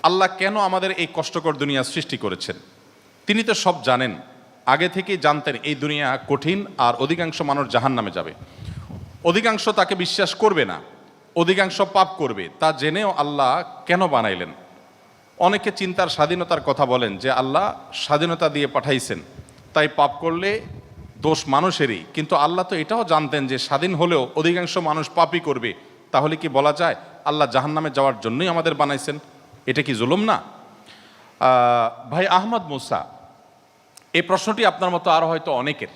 আল্লাহ কেন আমাদের এই কষ্টকর দুনিয়া সৃষ্টি করেছেন? তিনি তো সব জানেন, আগে থেকেই জানতেন এই দুনিয়া কঠিন, আর অধিকাংশ মানুষ জাহান্নামে যাবে, অধিকাংশ তাকে বিশ্বাস করবে না, অধিকাংশ পাপ করবে। তা জেনেও আল্লাহ কেন বানাইলেন? অনেকে চিন্তার স্বাধীনতার কথা বলেন যে আল্লাহ স্বাধীনতা দিয়ে পাঠাইছেন, তাই পাপ করলে দোষ মানুষেরই। কিন্তু আল্লাহ তো এটাও জানতেন যে স্বাধীন হলেও অধিকাংশ মানুষ পাপই করবে। তাহলে কি বলা যায় আল্লাহ জাহান্নামে যাওয়ার জন্যই আমাদের বানাইছেন? এটা কি জুলুম না? ভাই আহমদ মুসা, এই প্রশ্নটি আপনার মতো আরও হয়তো অনেকের।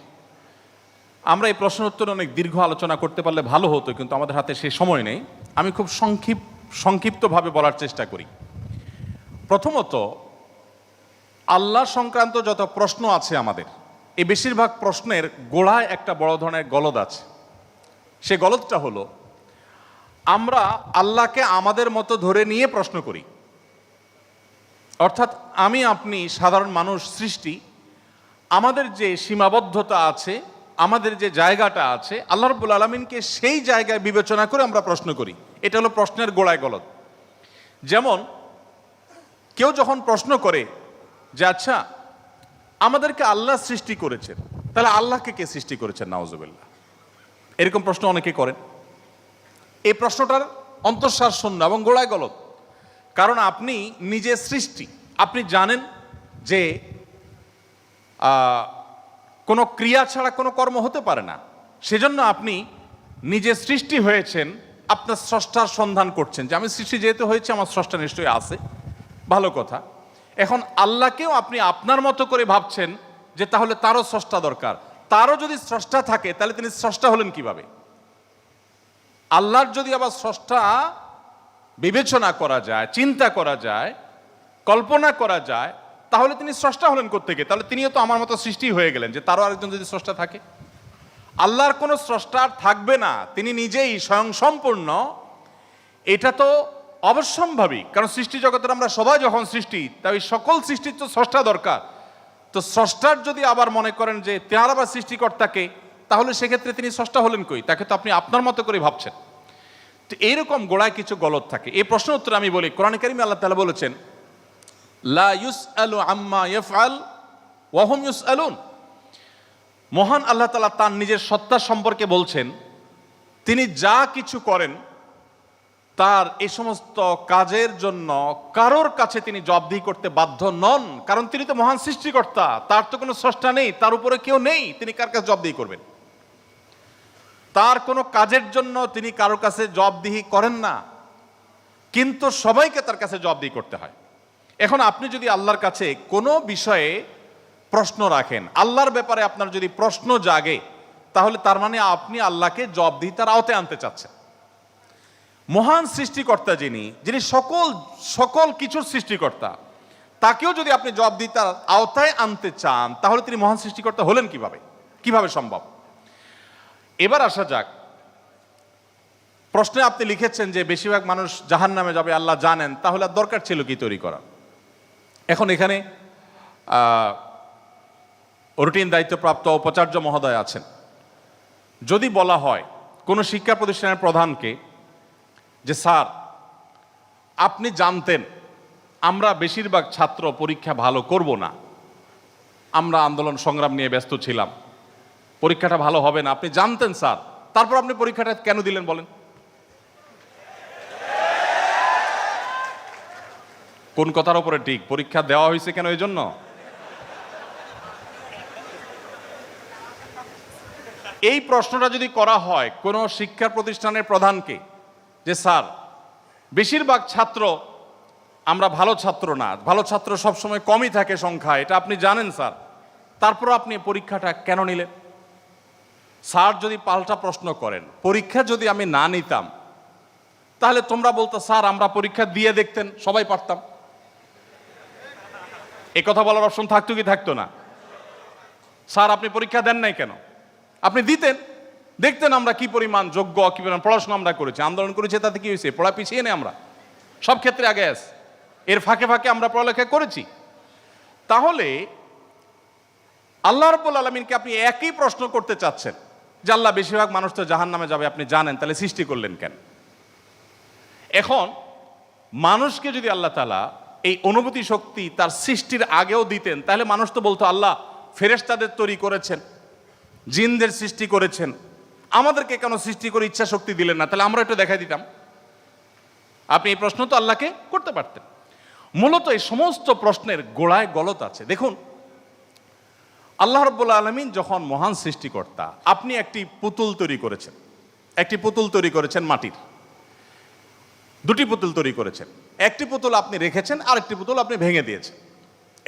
আমরা এই প্রশ্নের উত্তরে অনেক দীর্ঘ আলোচনা করতে পারলে ভালো হতো, কিন্তু আমাদের হাতে সেই সময় নেই। আমি খুব সংক্ষিপ্তভাবে বলার চেষ্টা করি। প্রথমত, আল্লাহ সংক্রান্ত যত প্রশ্ন আছে আমাদের, এই বেশিরভাগ প্রশ্নের গোড়ায় একটা বড় ধরনের গলদ আছে। সে গলদটা হলো, আমরা আল্লাহকে আমাদের মতো ধরে নিয়ে প্রশ্ন করি। অর্থাৎ আমি আপনি সাধারণ মানুষ সৃষ্টি, আমাদের যে সীমাবদ্ধতা আছে, আমাদের যে জায়গাটা আছে, আল্লাহ রাব্বুল আলামিনকে সেই জায়গায় বিবেচনা করে আমরা প্রশ্ন করি। এটা হলো প্রশ্নের গোড়ায় গলদ। যেমন কেউ যখন প্রশ্ন করে যে আচ্ছা, আমাদেরকে আল্লাহ সৃষ্টি করেছেন, তাহলে আল্লাহকে কে সৃষ্টি করেছেন? নাউজুবিল্লাহ। এরকম প্রশ্ন অনেকে করেন। এই প্রশ্নটার অন্তঃসার শূন্য এবং গোড়ায় গলদ। কারণ আপনি নিজে সৃষ্টি, আপনি জানেন যে কোনো ক্রিয়া ছাড়া কোনো কর্ম হতে পারে না। সেজন্য আপনি নিজে সৃষ্টি হয়েছেন, আপনার স্রষ্টার সন্ধান করছেন যে আমি সৃষ্টি যেহেতু হয়েছে, আমার স্রষ্টা নিশ্চয়ই আছে। ভালো কথা। এখন আল্লাহকেও আপনি আপনার মতো করে ভাবছেন যে তাহলে তারও স্রষ্টা দরকার। তারও যদি স্রষ্টা থাকে তাহলে তিনি স্রষ্টা হলেন কিভাবে? আল্লাহর যদি আবার স্রষ্টা বিবেচনা করা যায়, চিন্তা করা যায়, কল্পনা করা যায়, তাহলে তিনি স্রষ্টা হলেন কোত্থেকে? তাহলে তিনিও তো আমার মতো সৃষ্টি হয়ে গেলেন, যে তারও আরেকজন যদি স্রষ্টা থাকে। আল্লাহর কোনো স্রষ্টা থাকবে না, তিনি নিজেই স্বয়ং সম্পূর্ণ। এটা তো অবশ্যম্ভাবী, কারণ সৃষ্টি জগতের আমরা সবাই যখন সৃষ্টি, তাই সকল সৃষ্টির তো স্রষ্টা দরকার। তো স্রষ্টার যদি আবার মনে করেন যে তার আবার সৃষ্টিকর্তাকে, তাহলে সেক্ষেত্রে তিনি স্রষ্টা হলেন কই? তাকে তো আপনি আপনার মতো করে ভাবছেন। তো এইরকম গোড়ায় কিছু গলদ থাকে। এই প্রশ্নের উত্তরে আমি বলি, কোরআনে কারিমে আল্লাহ তাআলা বলেছেন, লা ইউসআলু আম্মা ইয়াফআল ওয়া হুম ইউসআলুন। মহান আল্লাহ তাআলা তার নিজের সত্তা সম্পর্কে বলছেন, তিনি যা কিছু করেন তার এই সমস্ত কাজের জন্য কারোর কাছে তিনি জবাবদিহি করতে বাধ্য নন। কারণ তিনি তো মহান সৃষ্টিকর্তা, তার তো কোনো স্রষ্টা নেই, তার উপরে কেউ নেই, তিনি কার কাছে জবাবদিহি করবেন? তার কোনো কাজের জন্য তিনি কারোর কাছে জবাবদিহি করেন না, কিন্তু সবাইকে তার কাছে জবাবদিহি করতে হয়। এখন আপনি যদি আল্লাহর কাছে কোনো বিষয়ে প্রশ্ন রাখেন, আল্লাহর ব্যাপারে আপনার যদি প্রশ্ন জাগে, তাহলে তার মানে আপনি আল্লাহকে জবাবদিহিতার আওতায় আনতে চাচ্ছেন। মহান সৃষ্টিকর্তা যিনি সকল কিছুর সৃষ্টিকর্তা, তাকেও যদি আপনি জবাবদিহিতার আওতায় আনতে চান, তাহলে তিনি মহান সৃষ্টিকর্তা হলেন কিভাবে সম্ভব? এবার আসা যাক, প্রশ্নে আপনি লিখেছেন যে বেশিরভাগ মানুষ জাহান্নামে যাবে, আল্লাহ জানেন, তাহলে আর দরকার ছিল কি তৈরি করা? এখন এখানে রুটিন দায়িত্বপ্রাপ্ত উপাচার্য মহোদয় আছেন। যদি বলা হয় কোনো শিক্ষা প্রতিষ্ঠানের প্রধানকে যে স্যার, আপনি জানতেন আমরা বেশিরভাগ ছাত্র পরীক্ষা ভালো করব না, আমরা আন্দোলন সংগ্রাম নিয়ে ব্যস্ত ছিলাম, পরীক্ষাটা ভালো হবে না, আপনি জানতেন স্যার, তারপর আপনি পরীক্ষাটা কেন দিলেন বলেন? কোন কথার উপরে ঠিক? পরীক্ষা দেওয়া হয়েছে কেন এই জন্য? এই প্রশ্নটা যদি করা হয় কোনো শিক্ষা প্রতিষ্ঠানের প্রধানকে যে স্যার, বেশিরভাগ ছাত্র আমরা ভালো ছাত্র না, ভালো ছাত্র সবসময় কমই থাকে সংখ্যা, এটা আপনি জানেন স্যার, তারপর আপনি পরীক্ষাটা কেন নিলেন? স্যার যদি পাল্টা প্রশ্ন করেন, পরীক্ষা যদি আমি না নিতাম, তাহলে তোমরা বলতো স্যার আমরা পরীক্ষা দিয়ে দেখতেন, সবাই পারতাম। এ কথা বলার অপশন থাকতো কি থাকতো না? স্যার আপনি পরীক্ষা দেন নাই কেন? আপনি দিতেন, দেখতেন আমরা কি পরিমাণ যোগ্য, কি পরিমাণ পড়াশোনা আমরা করেছি, আন্দোলন করেছি, তাতে কি হয়েছে? পড়া পিছিয়ে নেই আমরা, সব ক্ষেত্রে আগে আছি, এর ফাঁকে ফাঁকে আমরা পড়ালেখা করেছি। তাহলে আল্লাহ রাব্বুল আলামিনকে আপনি একই প্রশ্ন করতে চাচ্ছেন যে আল্লাহ বেশিরভাগ মানুষ তো জাহান্নামে যাবে, আপনি জানেন, তাহলে সৃষ্টি করলেন কেন? এখন মানুষকে যদি আল্লাহ তাআলা এই অনুভূতি শক্তি তার সৃষ্টির আগেও দিতেন, তাহলে মানুষ তো বলতো আল্লাহ ফেরেশতাদের তৈরি করেছেন, জিনদের সৃষ্টি করেছেন, আমাদেরকে কেন সৃষ্টি করে ইচ্ছা শক্তি দিলেন না, তাহলে আমরা একটু দেখাই দিতাম। আপনি এই প্রশ্ন তো আল্লাহকে করতে পারতেন। মূলত এই সমস্ত প্রশ্নের গোড়ায় গলত আছে। দেখুন, আল্লাহ রাব্বুল আলামিন যখন মহান সৃষ্টিকর্তা, আপনি একটি পুতুল তৈরি করেছেন, একটি পুতুল তৈরি করেছেন মাটির, দুটি পুতুল তৈরি করেছেন, একটি পুতুল আপনি রেখেছেন, আরেকটি পুতুল আপনি ভেঙে দিয়েছেন।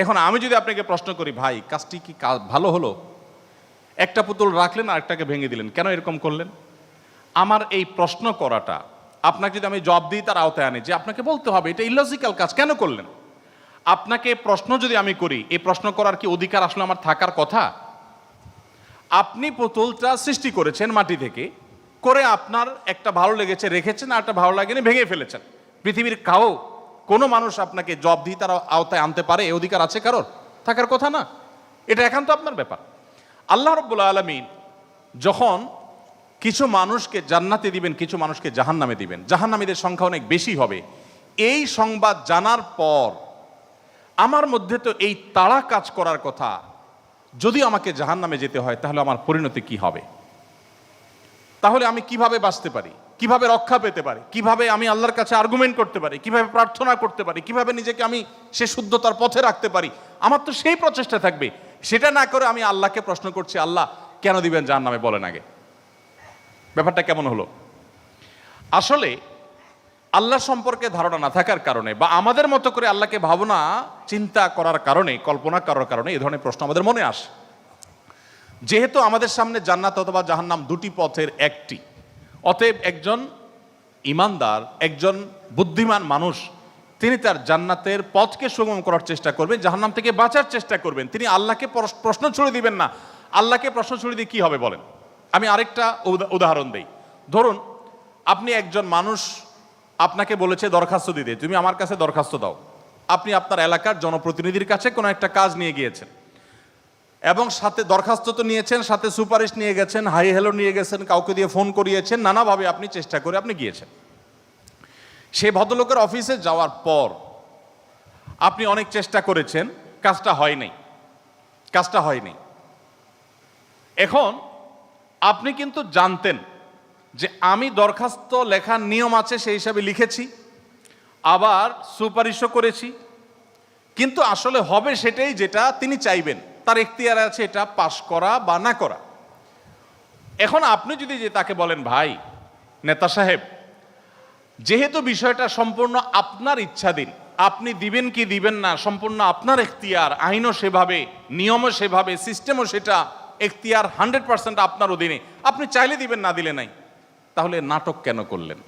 এখন আমি যদি আপনাকে প্রশ্ন করি, ভাই কাজটি কি ভালো হলো? একটা পুতুল রাখলেন আর একটাকে ভেঙে দিলেন, কেন এরকম করলেন? আমার এই প্রশ্ন করাটা আপনাকে যদি আমি জবাব দিই তার আওতায় আনি, যে আপনাকে বলতে হবে এটা ইলজিক্যাল কাজ, কেন করলেন? আপনাকে প্রশ্ন যদি আমি করি, এই প্রশ্ন করার কি অধিকার আসলে আমার থাকার কথা? আপনি পুতুলটা সৃষ্টি করেছেন মাটি থেকে, করে আপনার একটা ভালো লেগেছে রেখেছেন, আর একটা ভালো লাগেনি ভেঙে ফেলেছেন। পৃথিবীর কোনো মানুষ আপনাকে জবাব দিয়ে তার আওতায় আনতে পারে? এই অধিকার আছে কারোর? থাকার কথা না। এটা একান্ত আপনার ব্যাপার। আল্লাহ রাব্বুল আলামিন যখন কিছু মানুষকে জান্নাতে দিবেন, কিছু মানুষকে জাহান্নামে দিবেন, জাহান্নামীদের সংখ্যা অনেক বেশি হবে, এই সংবাদ জানার পর আমার মধ্যে তো এই তাড়া কাজ করার কথা, যদি আমাকে জাহান্নামে যেতে হয় তাহলে আমার পরিণতি কি হবে? তাহলে আমি কিভাবে বাঁচতে পারি, কিভাবে রক্ষা পেতে পারি, কিভাবে আমি আল্লাহর কাছে আর্গুমেন্ট করতে পারি, কিভাবে প্রার্থনা করতে পারি, কিভাবে নিজেকে আমি সে শুদ্ধতার পথে রাখতে পারি? আমার তো সেই প্রচেষ্টা থাকবে। সেটা না করে আমি আল্লাহকে প্রশ্ন করছি, আল্লাহ কেন দিবেন জাহান্নামে, বলেন আগে। ব্যাপারটা কেমন হলো? আসলে আল্লাহ সম্পর্কে ধারণা না থাকার কারণে, বা আমাদের মতো করে আল্লাহকে ভাবনা চিন্তা করার কারণে, কল্পনা করার কারণে এই ধরনের প্রশ্ন আমাদের মনে আসে। যেহেতু আমাদের সামনে জান্নাত অথবা জাহান্নাম দুটি পথের একটি, অতএব একজন ইমানদার, একজন বুদ্ধিমান মানুষ, তিনি তার জান্নাতের পথকে সুগম করার চেষ্টা করবেন, জাহান্নাম থেকে বাঁচার চেষ্টা করবেন। তিনি আল্লাহকে প্রশ্ন ছুড়ে দিবেন না। আল্লাহকে প্রশ্ন ছুড়ে দিয়ে কি হবে বলেন? আমি আরেকটা উদাহরণ দেই। ধরুন, আপনি একজন মানুষ, আপনাকে বলেছে দরখাস্ত দিতে, তুমি আমার কাছে দরখাস্ত দাও। আপনি আপনার এলাকার জনপ্রতিনিধির কাছে কোনো একটা কাজ নিয়ে গিয়েছেন, এবং সাথে দরখাস্ত তো নিয়েছেন, সাথে সুপারিশ নিয়ে গেছেন, হাই হ্যালো নিয়ে গেছেন, কাউকে দিয়ে ফোন করিয়েছেন, নানাভাবে আপনি চেষ্টা করে আপনি গিয়েছেন। সে ভদ্রলোকের অফিসে যাওয়ার পর আপনি অনেক চেষ্টা করেছেন, কাজটা হয়নি। এখন আপনি কিন্তু জানতেন যে আমি দরখাস্ত লেখার নিয়ম আছে সেই হিসাবে লিখেছি, আবার সুপারিশও করেছি, কিন্তু আসলে হবে সেটাই যেটা তিনি চাইবেন, তার এখতিয়ার আছে এটা পাশ করা বা না করা। এখন আপনি যদি যে তাকে বলেন, ভাই নেতা সাহেব, যেহেতু বিষয়টা সম্পূর্ণ আপনার ইচ্ছাধীন, আপনি দিবেন কি দিবেন না সম্পূর্ণ আপনার এখতিয়ার, আইনও সেভাবে, নিয়মও সেভাবে, সিস্টেমও সেটা, এখতিয়ার 100% আপনার অধীনে, আপনি চাইলে দিবেন, না দিলে নাই, তাহলে নাটক কেন করলেন?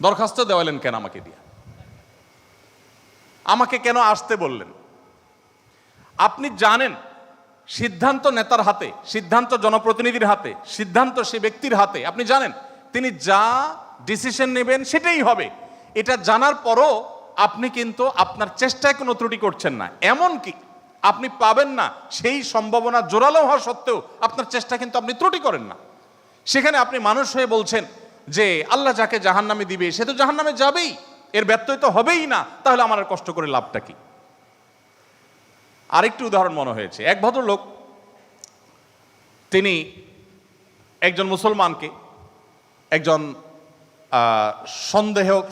দরখাস্ত দেওয়ালেন কেন আমাকে দিয়ে? আমাকে কেন আসতে বললেন? আপনি জানেন সিদ্ধান্ত নেতার হাতে, সিদ্ধান্ত জনপ্রতিনিধির হাতে, সিদ্ধান্ত সে ব্যক্তির হাতে। আপনি জানেন তিনি যা ডিসিশন নেবেন সেটাই হবে। এটা জানার পরও আপনি কিন্তু আপনার চেষ্টায় কোনো ত্রুটি করছেন না, এমনকি আপনি পাবেন না সেই সম্ভাবনা জোরালো হওয়া সত্ত্বেও আপনার চেষ্টা কিন্তু আপনি ত্রুটি করেন না। সেখানে আপনি মানুষ হয়ে বলছেন যে আল্লাহ যাকে জাহান্নামে দিবে সে তো জাহান্নামে যাবেই, এর ব্যত্যয় তো হবেই না, তাহলে আমার আর কষ্ট করে লাভটা কি? আরেকটি উদাহরণ মনে হয়েছে। এক ভদ্রলোক, তিনি একজন মুসলমানকে, একজন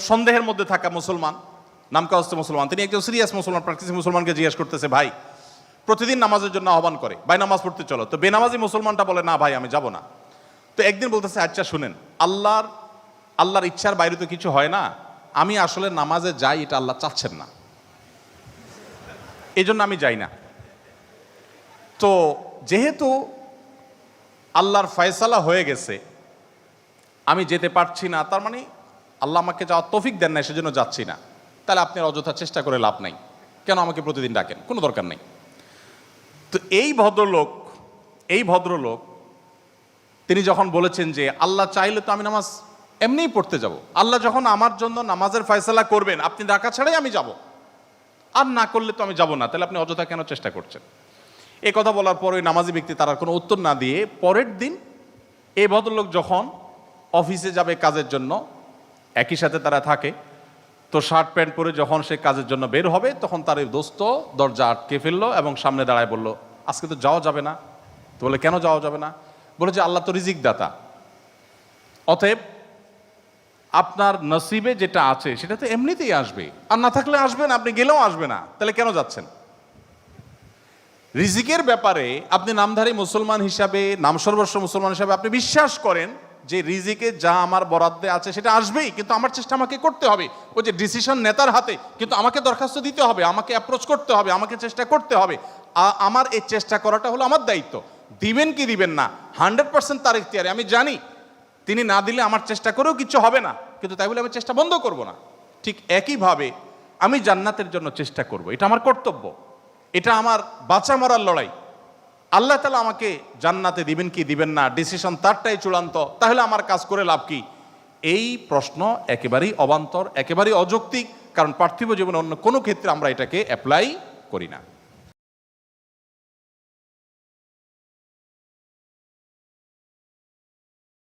সন্দেহের মধ্যে থাকা মুসলমান, নামকাওস্তে মুসলমান, তিনি একজন সিরিয়াস মুসলমান, প্র্যাকটিসিং মুসলমানকে জিজ্ঞেস করতেছে, ভাই প্রতিদিন নামাজের জন্য আহ্বান করে, ভাই নামাজ পড়তে চলো। তো বেনামাজি মুসলমানটা বলে, না ভাই আমি যাব না। তো একদিন বলতেছে, আচ্ছা শুনেন, আল্লাহর ইচ্ছার বাইরে তো কিছু হয় না, আমি আসলে নামাজে যাই, এটা আল্লাহ চাচ্ছেন না, এই জন্য আমি যাই না। তো যেহেতু আল্লাহর ফয়সালা হয়ে গেছে, আমি যেতে পারছি না, তার মানে আল্লাহ আমাকে যাওয়ার তৌফিক দেন না, সেজন্য যাচ্ছি না। তাহলে আপনি অযথা চেষ্টা করে লাভ নাই, কেন আমাকে প্রতিদিন ডাকেন, কোনো দরকার নেই। তো এই ভদ্রলোক তিনি যখন বলেছেন যে আল্লাহ চাইলে তো আমি নামাজ এমনিই পড়তে যাব, আল্লাহ যখন আমার জন্য নামাজের ফয়সালা করবেন, আপনি ডাকা ছাড়াই আমি যাব, আর না করলে তো আমি যাব না, তাহলে আপনি অযথা কেন চেষ্টা করছেন? এই কথা বলার পর ওই নামাজি ব্যক্তি তার আর কোনো উত্তর না দিয়ে পরের দিন এই ভদ্রলোক যখন অফিসে যাবে কাজের জন্য, একই সাথে তারা থাকে, তো তো শার্ট প্যান্ট পরে যখন সে কাজের জন্য বের হবে, তখন তার এই দোস্ত দরজা আটকে ফেললো এবং সামনে দাঁড়ায় বলল, আজকে তো যাওয়া যাবে না। তো বলে, কেন যাওয়া যাবে না? বলে যে আল্লাহ তো রিজিক দাতা, অতএব আপনার নসিবে যেটা আছে সেটা তো এমনিতেই আসবে, আর না থাকলে আসবে না, আপনি গেলেও আসবে না, তাহলে কেন যাচ্ছেন? রিজিকের ব্যাপারে আপনি নামধারী মুসলমান হিসাবে, নামসর্বস্ব মুসলমান হিসাবে আপনি বিশ্বাস করেন যে রিজিকে যা আমার বরাদ্দে আছে সেটা আসবেই, কিন্তু আমার চেষ্টা আমাকে করতে হবে। ওই যে ডিসিশন নেতার হাতে, কিন্তু আমাকে দরখাস্ত দিতে হবে, আমাকে অ্যাপ্রোচ করতে হবে, আমাকে চেষ্টা করতে হবে। আমার এই চেষ্টা করাটা হলো আমার দায়িত্ব। দিবেন কি দিবেন না 100% তার ইখতিয়ারে। আমি জানি তিনি না দিলে আমার চেষ্টা করেও কিছু হবে না, কিন্তু তাই বলে আমি চেষ্টা বন্ধ করব না। ঠিক একইভাবে আমি জান্নাতের জন্য চেষ্টা করব, এটা আমার কর্তব্য, এটা আমার বাঁচা মরার লড়াই। আল্লাহ তাআলা আমাকে জান্নাতে দিবেন কি দিবেন না ডিসিশন তারটাই চূড়ান্ত, তাহলে আমার কাজ করে লাভ কি? এই প্রশ্ন একেবারেই অবান্তর, একেবারেই অযৌক্তিক, কারণ পার্থিব জীবনে অন্য কোনো ক্ষেত্রে আমরা এটাকে অ্যাপ্লাই করি না।